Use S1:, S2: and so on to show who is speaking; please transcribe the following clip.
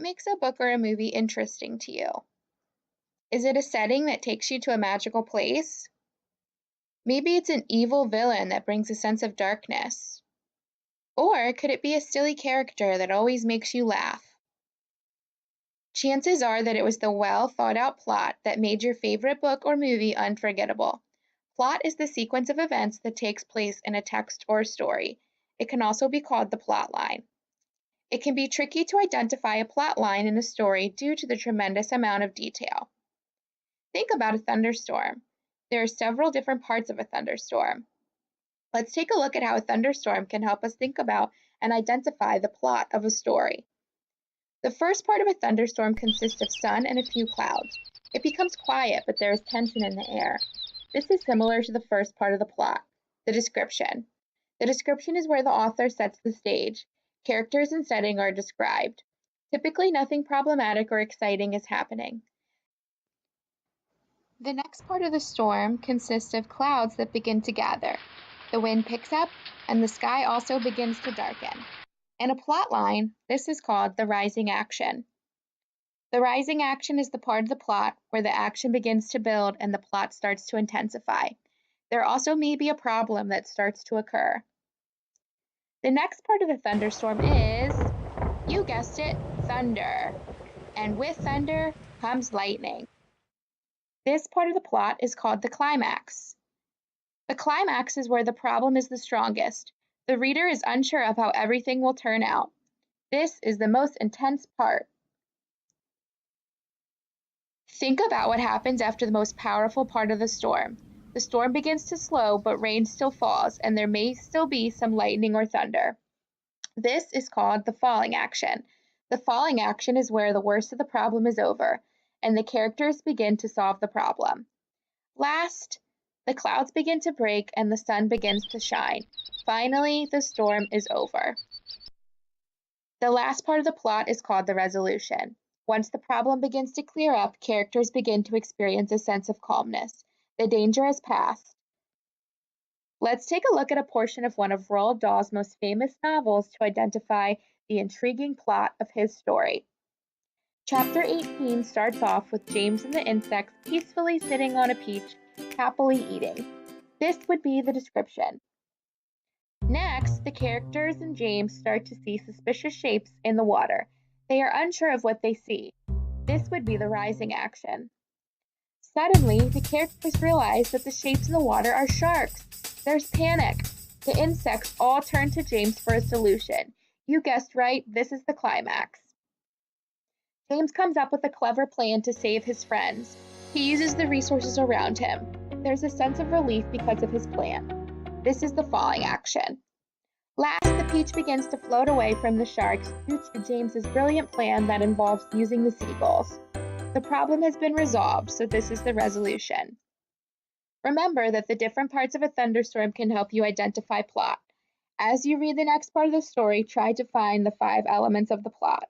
S1: What makes a book or a movie interesting to you? Is it a setting that takes you to a magical place? Maybe it's an evil villain that brings a sense of darkness. Or could it be a silly character that always makes you laugh? Chances are that it was the well thought out plot that made your favorite book or movie unforgettable. Plot is the sequence of events that takes place in a text or story. It can also be called the plot line. It can be tricky to identify a plot line in a story due to the tremendous amount of detail. Think about a thunderstorm. There are several different parts of a thunderstorm. Let's take a look at how a thunderstorm can help us think about and identify the plot of a story. The first part of a thunderstorm consists of sun and a few clouds. It becomes quiet, but there is tension in the air. This is similar to the first part of the plot, the description. The description is where the author sets the stage. Characters and setting are described. Typically, nothing problematic or exciting is happening. The next part of the storm consists of clouds that begin to gather. The wind picks up, and the sky also begins to darken. In a plot line, this is called the rising action. The rising action is the part of the plot where the action begins to build and the plot starts to intensify. There also may be a problem that starts to occur. The next part of the thunderstorm is, you guessed it, thunder. And with thunder comes lightning. This part of the plot is called the climax. The climax is where the problem is the strongest. The reader is unsure of how everything will turn out. This is the most intense part. Think about what happens after the most powerful part of the storm. The storm begins to slow, but rain still falls, and there may still be some lightning or thunder. This is called the falling action. The falling action is where the worst of the problem is over, and the characters begin to solve the problem. Last, the clouds begin to break and the sun begins to shine. Finally, the storm is over. The last part of the plot is called the resolution. Once the problem begins to clear up, characters begin to experience a sense of calmness. The danger has passed. Let's take a look at a portion of one of Roald Dahl's most famous novels to identify the intriguing plot of his story. Chapter 18 starts off with James and the insects peacefully sitting on a peach, happily eating. This would be the description. Next, the characters and James start to see suspicious shapes in the water. They are unsure of what they see. This would be the rising action. Suddenly, the characters realize that the shapes in the water are sharks. There's panic. The insects all turn to James for a solution. You guessed right, this is the climax. James comes up with a clever plan to save his friends. He uses the resources around him. There's a sense of relief because of his plan. This is the falling action. Last, the peach begins to float away from the sharks due to James's brilliant plan that involves using the seagulls. The problem has been resolved, so this is the resolution. Remember that the different parts of a thunderstorm can help you identify plot. As you read the next part of the story, try to find the 5 elements of the plot.